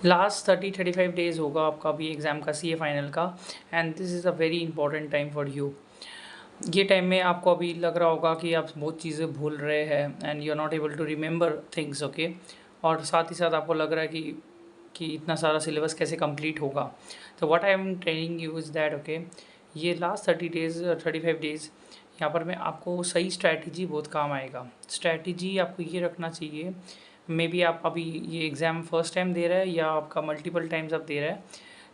Last 30-35 days होगा आपका अभी एग्ज़ाम का सीए फाइनल का, and this is a very important time for you. ये टाइम में आपको अभी लग रहा होगा कि आप बहुत चीज़ें भूल रहे हैं and you are not able to remember things, okay. और साथ ही साथ आपको लग रहा है कि इतना सारा सिलेबस कैसे कंप्लीट होगा। तो what I am telling you is that, okay, ये लास्ट 35 डेज़ यहाँ पर मैं आपको सही स्ट्रैटेजी बहुत काम आएगा। स्ट्रैटेजी आपको ये रखना चाहिए, मे बी आप अभी ये एग्ज़ाम फर्स्ट टाइम दे रहे हैं या आपका मल्टीपल टाइम्स आप दे रहे हैं।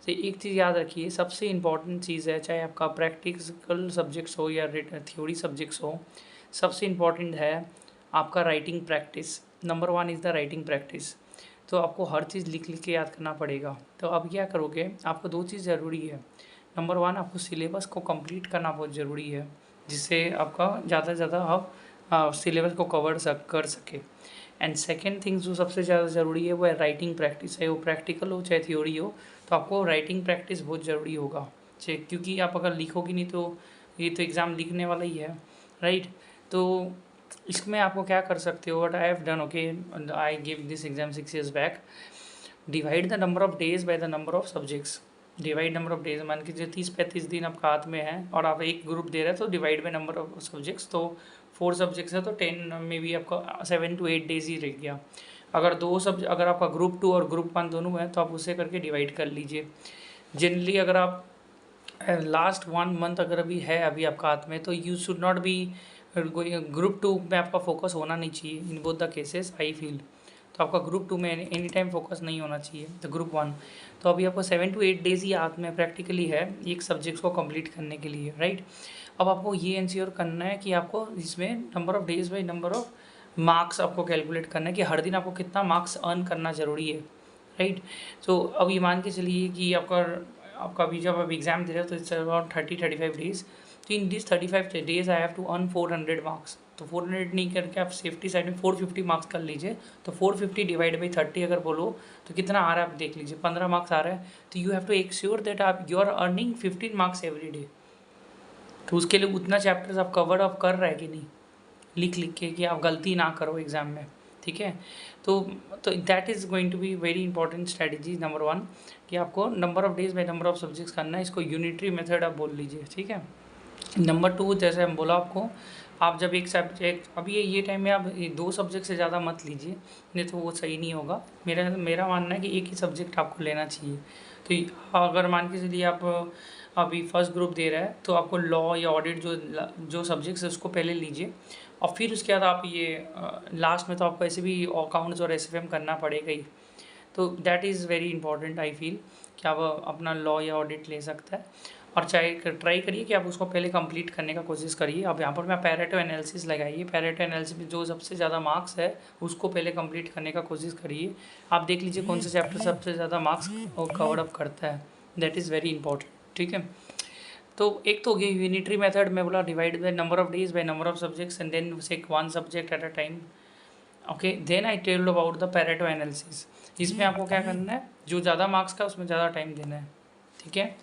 तो एक चीज़ याद रखिए, सबसे इम्पॉर्टेंट चीज़ है, चाहे आपका प्रैक्टिकल सब्जेक्ट्स हो या थ्योरी सब्जेक्ट्स हो, सबसे इम्पॉर्टेंट है आपका writing practice. Number 1 is the writing practice. तो आपको हर चीज़ लिख लिख के याद करना पड़ेगा। तो अब क्या करोगे, आपको 2 चीज़ ज़रूरी है। नंबर 1, आपको सिलेबस को कंप्लीट करना बहुत ज़रूरी है, जिससे आपका ज़्यादा से ज़्यादा आप सिलेबस को कर सके। एंड सेकेंड थिंग जो सबसे ज़्यादा ज़रूरी है वो है राइटिंग प्रैक्टिस, चाहे वो प्रैक्टिकल हो चाहे थ्योरी हो। तो आपको राइटिंग प्रैक्टिस बहुत ज़रूरी होगा, क्योंकि आप अगर लिखोगे नहीं तो ये तो एग्ज़ाम लिखने वाला ही है, राइट। तो इसमें आपको क्या कर सकते हो, what I have done, okay, I give this exam 6 years back. Divide the number of days by the number of subjects. Divide number of days, मान कीजिए 30-35 दिन आपका हाथ में है और आप एक ग्रुप दे रहे हैं, तो divide by number of subjects. तो 4 सब्जेक्ट्स है तो 10 में भी आपका 7 to 8 डेज ही रह गया। अगर आपका ग्रुप 2 और ग्रुप 1 दोनों है तो आप उसे करके डिवाइड कर लीजिए। जनरली अगर आप लास्ट 1 मंथ अगर अभी आपका हाथ में, तो you should not be group 2 में आपका फोकस होना नहीं चाहिए in both the cases I feel. तो आपका ग्रुप 2 में एनी टाइम फोकस नहीं होना चाहिए। तो ग्रुप 1, तो अभी आपको 7 to 8 डेज ही हाथ में प्रैक्टिकली है एक सब्जेक्ट्स को कंप्लीट करने के लिए, राइट। अब आपको ये इंश्योर करना है कि आपको इसमें number of days by number of marks आपको कैलकुलेट करना है कि हर दिन आपको कितना मार्क्स अर्न करना ज़रूरी है, राइट। तो अब ये मान के चलिए कि आपका अभी जब आप एग्ज़ाम दे रहे हो तो इट्स अराउंड 30-35 डेज। तो in this 35 days I have to earn 400 marks. तो 400 नहीं करके आप सेफ्टी साइड में 450 मार्क्स कर लीजिए। तो 450 डिवाइड बाई 30 अगर बोलो तो कितना आ रहा है आप देख लीजिए, 15 मार्क्स आ रहा है। तो you have to make sure that आप you are earning 15 marks every day. तो उसके लिए उतना चैप्टर्स आप कवर अप कर रहे हैं कि नहीं, लिख लिख के, कि आप गलती ना करो एग्ज़ाम में, ठीक है। तो that is going to be very important strategy number 1, कि आपको number of days by number of subjects करना है। इसको यूनिटरी मेथड आप बोल लीजिए, ठीक है। नंबर 2, जैसे हम बोला आपको, आप जब एक सब्जेक्ट अभी ये टाइम में आप 2 सब्जेक्ट से ज़्यादा मत लीजिए, नहीं तो वो सही नहीं होगा। मेरा मानना है कि एक ही सब्जेक्ट आपको लेना चाहिए। तो अगर मान के चलिए आप अभी फर्स्ट ग्रुप दे रहा है तो आपको लॉ या ऑडिट जो सब्जेक्ट्स है उसको पहले लीजिए, और फिर उसके बाद आप ये लास्ट में तो आपको ऐसे भी अकाउंट्स और एसएफएम करना पड़ेगा ही। तो that is very important I feel, कि आप अपना लॉ या ऑडिट ले सकता है। और चाहे ट्राई करिए कि आप उसको पहले कंप्लीट करने का कोशिश करिए। अब यहाँ पर मैं पैरेटो एनालिसिस लगाइए, पैरेटो एनालिसिस में जो सबसे ज़्यादा मार्क्स है उसको पहले कंप्लीट करने का कोशिश करिए। आप देख लीजिए कौन सा चैप्टर सबसे ज़्यादा मार्क्स कवर अप करता है, दैट इज़ वेरी इंपॉर्टेंट, ठीक है। तो एक तो हो गया यूनिटरी मेथड में बोला, divide by number of days by number of subjects and then take 1 subject at a time, okay. Then I tell about the Pareto analysis. इसमें आपको क्या करना है, जो ज़्यादा मार्क्स का उसमें ज़्यादा टाइम देना है, ठीक है।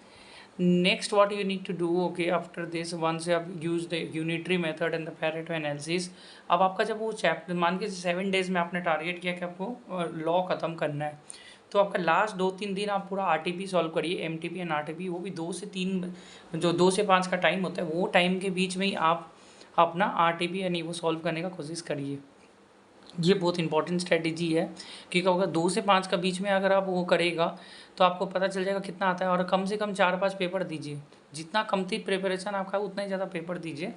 Next what you need to do, okay, after this one से आप use the unitary method and the Pareto analysis. अब आपका जब वो चैप्टर मान के 7 डेज में आपने टारगेट किया कि आपको लॉ ख़त्म करना है, तो आपका लास्ट 2-3 दिन आप पूरा आरटीपी सॉल्व करिए, एमटीपी एंड आरटीपी, वो भी 2 से 3, जो 2 से 5 का टाइम होता है वो टाइम के बीच में ही आप अपना आरटीपी यानी वो सॉल्व करने का कोशिश करिए। ये बहुत इंपॉर्टेंट स्ट्रेटेजी है, क्योंकि अगर 2 से 5 का बीच में अगर आप वो करेगा तो आपको पता चल जाएगा कितना आता है। और कम से कम 4-5 पेपर दीजिए, जितना कमती प्रिपरेशन आपका उतना ही ज़्यादा पेपर दीजिए।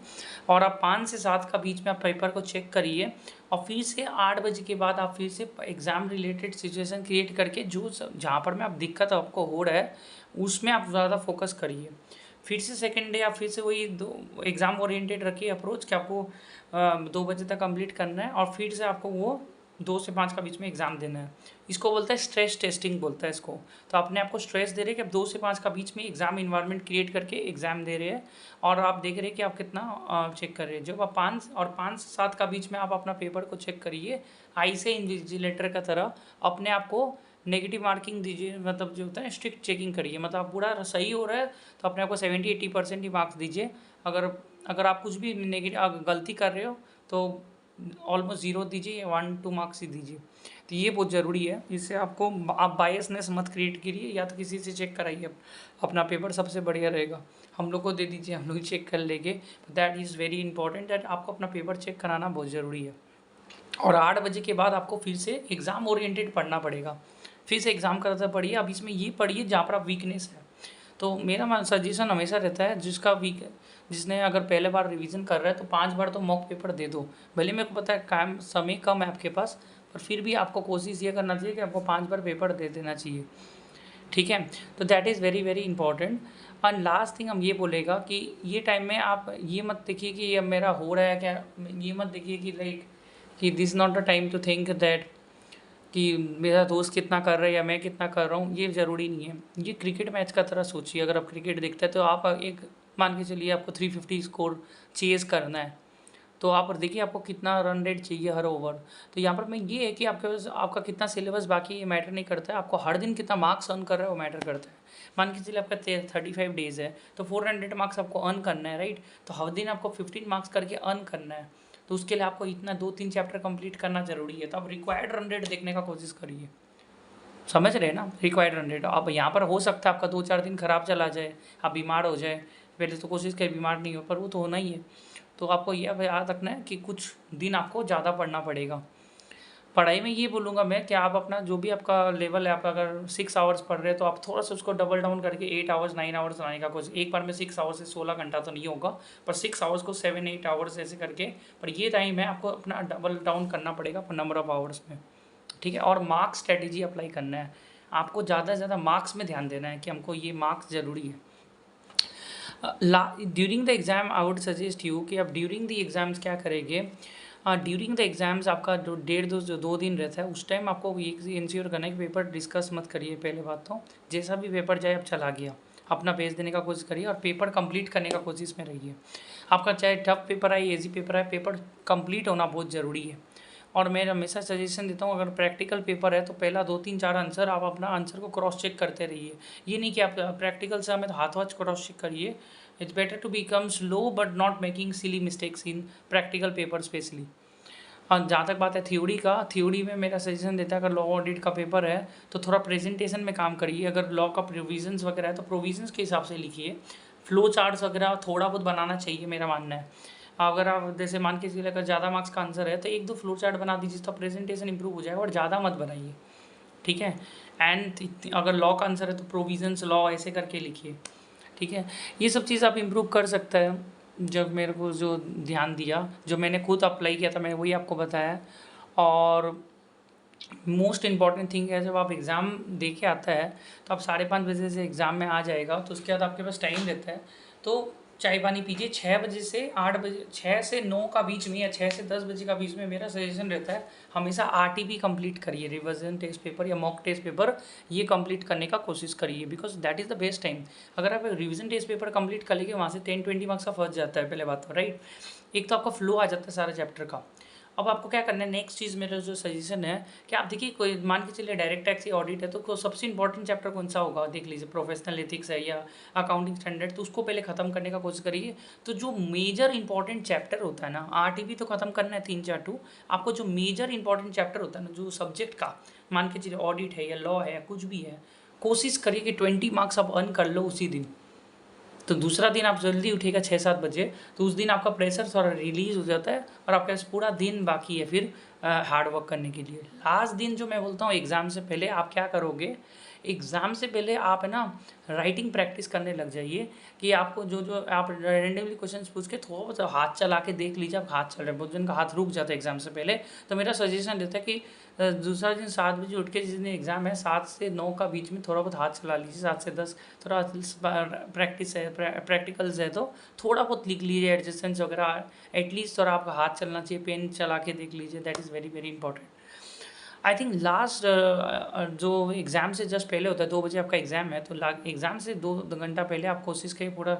और आप 5 से 7 का बीच में आप पेपर को चेक करिए, और फिर से 8 बजे के बाद आप फिर से एग्ज़ाम रिलेटेड सिचुएशन क्रिएट करके जो जहाँ पर में आप दिक्कत आपको हो रहा है उसमें आप ज़्यादा फोकस करिए। फिर से सेकेंड डे आप फिर से वही एग्ज़ाम ओरिएंटेड रखिए अप्रोच, कि आपको 2 बजे तक कंप्लीट करना है और फिर से आपको वो 2 से 5 का बीच में एग्ज़ाम देना है। इसको बोलता है स्ट्रेस टेस्टिंग बोलता है इसको। तो अपने आप को स्ट्रेस दे रहे हैं कि आप 2 से 5 का बीच में एग्ज़ाम इन्वायरमेंट क्रिएट करके एग्ज़ाम दे रहे हैं, और आप देख रहे हैं कि आप कितना चेक कर रहे हैं। जब आप 5 से 7 का बीच में आप अपना पेपर को चेक करिए, आई से इन्विजिलेटर का तरह अपने आप को नेगेटिव मार्किंग दीजिए, मतलब जो होता है स्ट्रिक्ट चेकिंग करिए, मतलब आप पूरा सही हो रहा है तो अपने आप को 70-80% ही मार्क्स दीजिए। अगर आप कुछ भी नेगेटिव गलती कर रहे हो तो ऑलमोस्ट 0 दीजिए या 1-2 मार्क्स ही दीजिए। तो ये बहुत ज़रूरी है। इससे आपको आप बायसनेस मत क्रिएट करिए, या तो किसी से चेक कराइए अपना पेपर, सबसे बढ़िया रहेगा। हम लोग को दे दीजिए, हम लोग ही चेक कर लेंगे। That is very important, that आपको अपना पेपर चेक कराना बहुत ज़रूरी है। और 8 बजे के बाद आपको फिर से एग्ज़ाम ओरिएंटेड पढ़ना पड़ेगा, फिर से एग्ज़ाम करते पढ़िए। अब इसमें ये पढ़िए जहाँ पर आप वीकनेस है। तो मेरा सजेशन हमेशा रहता है, जिसने अगर पहले बार रिवीजन कर रहा है तो 5 बार तो मॉक पेपर दे दो। भले मेरे को पता है काम समय कम है आपके पास, पर फिर भी आपको कोशिश ये करना चाहिए कि आपको 5 बार पेपर दे देना चाहिए, ठीक है। तो that is very very important. And last thing हम ये बोलेगा कि ये टाइम में आप ये मत देखिए कि ये मेरा हो रहा है क्या, ये मत देखिए कि लाइक कि this not the time to think that कि मेरा दोस्त कितना कर रहा है या मैं कितना कर रहा हूँ, ये ज़रूरी नहीं है। ये क्रिकेट मैच का तरह सोचिए। अगर आप क्रिकेट देखते हैं तो आप एक मान के चलिए आपको 350 स्कोर चेज़ करना है, तो आप देखिए आपको कितना रन रेट चाहिए हर ओवर। तो यहाँ पर मैं ये है कि आपके पास आपका कितना सिलेबस बाकी ये मैटर नहीं करता है, आपको हर दिन कितना मार्क्स अर्न कर रहा है वो मैटर करता है। मान के चलिए आपका 35 डेज़ है तो 400 मार्क्स आपको अर्न करना है, राइट। तो हर दिन आपको 15 मार्क्स करके अर्न करना है। तो उसके लिए आपको इतना 2-3 चैप्टर कंप्लीट करना ज़रूरी है। तो आप रिक्वायर्ड रन रेट देखने का कोशिश करिए, समझ रहे हैं ना, रिक्वायर्ड रन रेट। अब यहाँ पर हो सकता है आपका 2-4 दिन खराब चला जाए, आप बीमार हो जाए। पहले तो कोशिश करें बीमार नहीं हो, पर वो तो होना ही है। तो आपको यह याद रखना है कि कुछ दिन आपको ज़्यादा पढ़ना पड़ेगा। पढ़ाई में ये बोलूँगा मैं कि आप अपना जो भी आपका लेवल है, आप अगर 6 आवर्स पढ़ रहे हैं तो आप थोड़ा सा उसको डबल डाउन करके 8 आवर्स 9 आवर्स बनाने का कोशिश। एक बार में 6 आवर्स से 16 घंटा तो नहीं होगा, पर 6 आवर्स को 7-8 आवर्स ऐसे करके, पर ये टाइम है आपको अपना डबल डाउन करना पड़ेगा नंबर ऑफ आवर्स में, ठीक है। और मार्क्स स्ट्रेटेजी अप्लाई करना है, आपको ज़्यादा से ज़्यादा मार्क्स में ध्यान देना है कि हमको ये मार्क्स ज़रूरी है। During the exam I would suggest you कि आप ड्यूरिंग द एग्ज़ाम्स क्या करेंगे। ड्यूरिंग द एग्ज़ाम्स आपका जो 1.5-2 दिन रहता है, उस टाइम आपको ये इंश्योर करना है कि पेपर डिस्कस मत करिए। पहले बात तो जैसा भी पेपर जाए, अब चला गया अपना भेज देने का कोशिश करिए और पेपर कंप्लीट करने का कोशिश में रहिए। आपका चाहे टफ पेपर आए, ईजी पेपर आए, पेपर कंप्लीट होना बहुत ज़रूरी है। और मैं हमेशा सजेशन देता हूँ, अगर प्रैक्टिकल पेपर है तो पहला 2-3-4 आंसर आप अपना आंसर को क्रॉस चेक करते रहिए। ये नहीं कि आप प्रैक्टिकल से हमें तो हाथ वाथ क्रॉस चेक करिए। It's better to become slow but not making silly mistakes in practical paper specially. और जहाँ तक बात है थ्योरी का, थ्योरी में मेरा सजेशन देता है अगर लॉ ऑडिट का पेपर है तो थोड़ा प्रेजेंटेशन में काम करिए। अगर लॉ का प्रोविजंस वगैरह है तो प्रोविजंस के हिसाब से लिखिए। फ्लो चार्ट्स वगैरह थोड़ा बहुत बनाना चाहिए, मेरा मानना है। अगर आप जैसे मान के चलिए अगर ज़्यादा मार्क्स का आंसर है तो 1-2 फ्लो चार्ट बना दीजिए तो प्रेजेंटेशन इंप्रूव हो जाएगा, और ज़्यादा मत बनाइए, ठीक है। एंड अगर लॉ का आंसर है तो प्रोविजंस लॉ ऐसे करके लिखिए, ठीक है। ये सब चीज़ आप इम्प्रूव कर सकते हैं। जब मेरे को जो ध्यान दिया, जो मैंने खुद अप्लाई किया था, मैं वही आपको बताया। और मोस्ट इम्पॉर्टेंट थिंग है, जब आप एग्ज़ाम दे के आता है तो आप 5:30 बजे से एग्ज़ाम में आ जाएगा, तो उसके बाद आपके पास टाइम रहता है तो चाय पानी पीजिए। 6 बजे से 8 बजे, 6 से 9 का बीच में या 6 से 10 बजे का बीच में मेरा सजेशन रहता है हमेशा आरटीपी कंप्लीट करिए, रिविजन टेस्ट पेपर या मॉक टेस्ट पेपर, ये कंप्लीट करने का कोशिश करिए, because that is the best time. अगर आप रिविजन टेस्ट पेपर कंप्लीट कर लेंगे, वहाँ से 10-20 मार्क्स का फर्स्ट जाता है, पहले बात तो, राइट। एक तो आपका फ्लो आ जाता है सारे चैप्टर का। अब आपको क्या करना है, नेक्स्ट चीज़ मेरा जो सजेशन है कि आप देखिए, कोई मान के चलिए डायरेक्ट टैक्स या ऑडिट है तो सबसे इंपॉर्टेंट चैप्टर कौन सा होगा, देख लीजिए। प्रोफेशनल एथिक्स है या अकाउंटिंग स्टैंडर्ड, तो उसको पहले ख़त्म करने का कोशिश करिए। तो जो मेजर इंपॉर्टेंट चैप्टर होता है ना, आरटीपी तो ख़त्म करना है 3-4 आपको जो मेजर इंपॉर्टेंट चैप्टर होता है ना, जो सब्जेक्ट का, मान के चलिए ऑडिट है या लॉ है, कुछ भी है, कोशिश करिए कि 20 मार्क्स आप अर्न कर लो उसी दिन। तो दूसरा दिन आप जल्दी उठेगा 6-7 बजे, तो उस दिन आपका प्रेशर थोड़ा रिलीज़ हो जाता है और आपके पास पूरा दिन बाकी है फिर हार्ड वर्क करने के लिए। लास्ट दिन जो मैं बोलता हूँ एग्ज़ाम से पहले आप क्या करोगे, एग्ज़ाम से पहले आप है ना राइटिंग प्रैक्टिस करने लग जाइए कि आपको जो जो आप रैंडमली क्वेश्चंस पूछ के थोड़ा बहुत हाथ चला के देख लीजिए, आप हाथ चल रहे हैं, बहुत जन का हाथ रुक जाता है एग्ज़ाम से पहले। तो मेरा सजेशन रहता है कि दूसरा दिन 7 बजे उठ के, जिस दिन एग्ज़ाम है 7 से 9 का बीच में थोड़ा बहुत हाथ चला लीजिए, 7 से 10 थोड़ा प्रैक्टिस है, प्रैक्टिकल्स है तो थोड़ा बहुत लिख लीजिए, एडजस्टेंस वगैरह एटलीस्ट थोड़ा आपका हाथ चलना चाहिए, पेन चला के देख लीजिए, that is very very important. I think last जो एग्ज़ाम से जस्ट पहले होता है, 2 बजे आपका एग्ज़ाम है, तो एग्ज़ाम से 2 घंटा पहले आप कोशिश करिए पूरा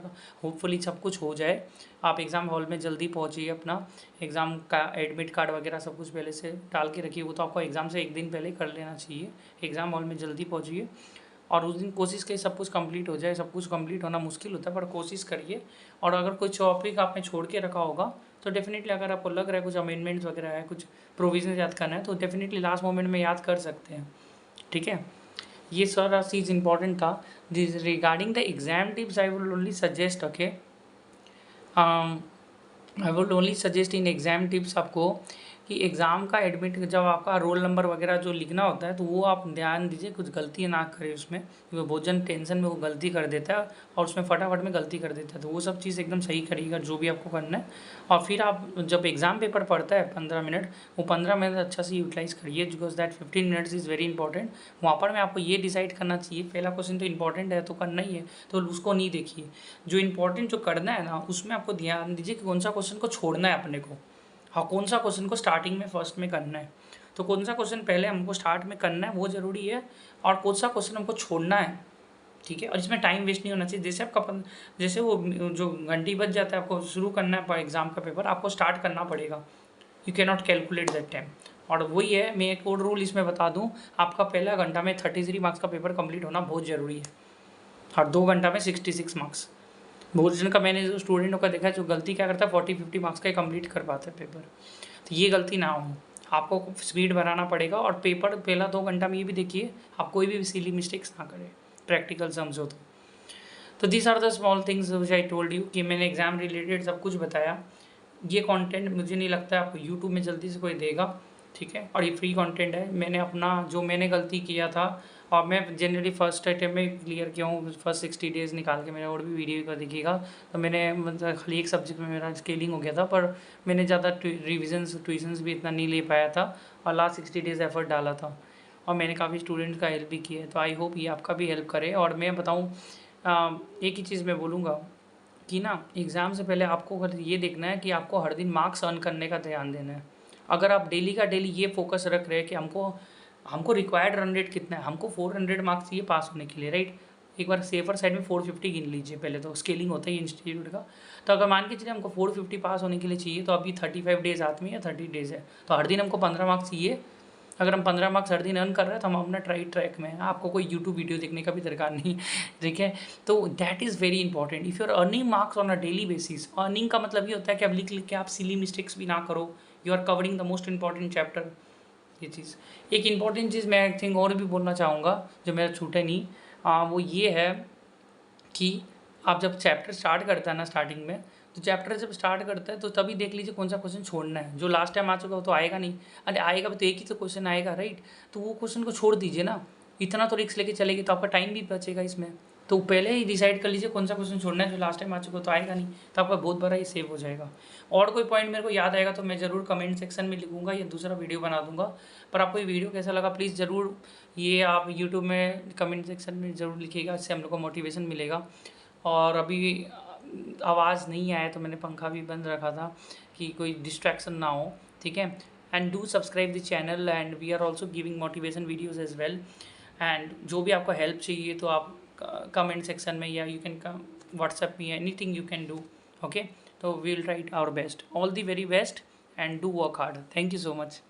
होपफुली सब कुछ हो जाए। आप एग्ज़ाम हॉल में जल्दी पहुँचिए, अपना एग्ज़ाम का एडमिट कार्ड वगैरह सब कुछ पहले से डाल के रखिए। वो तो आपको एग्ज़ाम से 1 दिन पहले कर लेना चाहिए। एग्ज़ाम हॉल में जल्दी पहुँचिए और उस दिन कोशिश करिए सब कुछ कंप्लीट हो जाए। सब कुछ कंप्लीट होना मुश्किल होता है, पर कोशिश करिए। और अगर कोई टॉपिक आपने छोड़ के रखा होगा तो डेफिनेटली अगर आपको लग रहा है कुछ अमेंडमेंट्स वगैरह है, कुछ प्रोविजन याद करना है, तो डेफिनेटली लास्ट मोमेंट में याद कर सकते हैं, ठीक है। ये सारा चीज़ इंपॉर्टेंट था। This regarding the exam tips I will only suggest, okay, I would only suggest in exam tips आपको कि एग्ज़ाम का एडमिट जब आपका रोल नंबर वगैरह जो लिखना होता है तो वो आप ध्यान दीजिए कुछ गलती ना करें उसमें, क्योंकि बहुत जन टेंशन में वो गलती कर देता है और उसमें फटाफट में गलती कर देता है, तो वो सब चीज़ एकदम सही करिएगा जो भी आपको करना है। और फिर आप जब एग्ज़ाम पेपर पढ़ता है 15 मिनट, वो 15 मिनट अच्छा से यूटिलाइज़ करिए, because that 15 minutes is very important. वहाँ पर मैं आपको ये डिसाइड करना चाहिए, पहला क्वेश्चन तो इंपॉर्टेंट है तो करना ही है, तो उसको नहीं देखिए, जो इंपॉर्टेंट जो करना है ना उसमें आपको ध्यान दीजिए कि कौन सा क्वेश्चन को छोड़ना है अपने को, हाँ कौन सा क्वेश्चन को स्टार्टिंग में फर्स्ट में करना है, तो कौन सा क्वेश्चन पहले हमको स्टार्ट में करना है वो ज़रूरी है, और कौन सा क्वेश्चन हमको छोड़ना है, ठीक है। और इसमें टाइम वेस्ट नहीं होना चाहिए, जैसे आपका जैसे वो जो घंटी बज जाता है आपको शुरू करना है एग्ज़ाम का पेपर, आपको स्टार्ट करना पड़ेगा, you can not calculate that time. और वही है, मैं एक और रूल इसमें बता दूँ, आपका पहला घंटा में 33 मार्क्स का पेपर कंप्लीट होना बहुत ज़रूरी है, और 2 घंटा में 66 मार्क्स। बहुत जन का मैंने जो स्टूडेंटों का देखा है जो गलती क्या करता है 40-50 मार्क्स का ही कंप्लीट कर पाते हैं पेपर, तो ये गलती ना हो, आपको स्पीड बढ़ाना पड़ेगा। और पेपर पहला 2 घंटा में ये भी देखिए आप कोई भी सिली मिस्टेक्स ना करें, प्रैक्टिकल समझो तो this are the small things which I told you कि मैंने एग्ज़ाम रिलेटेड सब कुछ बताया। ये कंटेंट मुझे नहीं लगता है आपको यूट्यूब में जल्दी से कोई देगा, ठीक है, और ये फ्री कंटेंट है। मैंने अपना जो मैंने गलती किया था और मैं जनरली फर्स्ट अटेम्प्ट में क्लियर किया हूँ, फर्स्ट 60 डेज़ निकाल के, मेरा और भी वीडियो का देखिएगा, तो मैंने मतलब खाली एक सब्जेक्ट में मेरा स्केलिंग हो गया था, पर मैंने ज़्यादा रिविजन्स ट्यूशन्स भी इतना नहीं ले पाया था और लास्ट 60 डेज़ एफर्ट डाला था, और मैंने काफ़ी स्टूडेंट्स का हेल्प भी किया है, तो आई होप ये आपका भी हेल्प करे। और मैं बताऊँ एक ही चीज़ मैं बोलूँगा कि ना एग्ज़ाम से पहले आपको अगर ये देखना है कि आपको हर दिन मार्क्स अर्न करने का ध्यान देना है। अगर आप डेली का डेली ये फोकस रख रहे हैं कि हमको रिक्वायर्ड रन रेट कितना है, हमको 400 मार्क्स चाहिए पास होने के लिए, राइट, एक बार सेफर साइड में 450 गिन लीजिए, पहले तो स्केलिंग होता है इंस्टीट्यूट का। तो अगर मान के चलिए हमको 450 पास होने के लिए चाहिए, तो अभी 35 डेज़ हाथ में या 30 डेज़ है, तो हर दिन हमको 15 मार्क्स चाहिए। अगर हम 15 मार्क्स हर दिन अर्न कर रहे हैं तो हम अपना ट्रैक में हैं, आपको कोई यूट्यूब वीडियो देखने का भी दरकार नहीं, ठीक है। तो that is very important if you are earning marks on a daily basis. Earning का मतलब ये होता है कि अब लिख लिख के आप सिली मिस्टेक्स भी ना करो, you are covering the most important chapter. ये चीज़ एक इंपॉर्टेंट चीज़ मैं आई थिंक और भी बोलना चाहूँगा जो मेरा छूटे नहीं, वो ये है कि आप जब चैप्टर स्टार्ट करता है ना स्टार्टिंग में, तो चैप्टर जब स्टार्ट करता है तो तभी देख लीजिए कौन सा क्वेश्चन छोड़ना है, जो लास्ट टाइम आ चुका हो तो आएगा नहीं, अरे आएगा भी तो एक ही तो क्वेश्चन आएगा, राइट, तो वो क्वेश्चन को छोड़ दीजिए ना, इतना तो रिस्क लेके चलेगी तो आपका टाइम भी बचेगा इसमें, तो पहले ही डिसाइड कर लीजिए कौन सा क्वेश्चन छोड़ना है, जो लास्ट टाइम आ चुका हो तो आएगा नहीं, तो आपका बहुत बड़ा ही सेव हो जाएगा। और कोई पॉइंट मेरे को याद आएगा तो मैं ज़रूर कमेंट सेक्शन में लिखूंगा या दूसरा वीडियो बना दूंगा। पर आपको ये वीडियो कैसा लगा प्लीज़ ज़रूर ये आप यूट्यूब में कमेंट सेक्शन में ज़रूर लिखिएगा, इससे हम लोग को मोटिवेशन मिलेगा। और अभी आवाज़ नहीं आया तो मैंने पंखा भी बंद रखा था कि कोई डिस्ट्रैक्शन ना हो, ठीक है। And do subscribe the channel and we are also giving motivation videos as well. And जो भी आपको हेल्प चाहिए तो आप कमेंट सेक्शन में या यू कैन व्हाट्सएप में, anything you can do, okay. तो we will try our best, all the very best and do work hard. Thank you so much.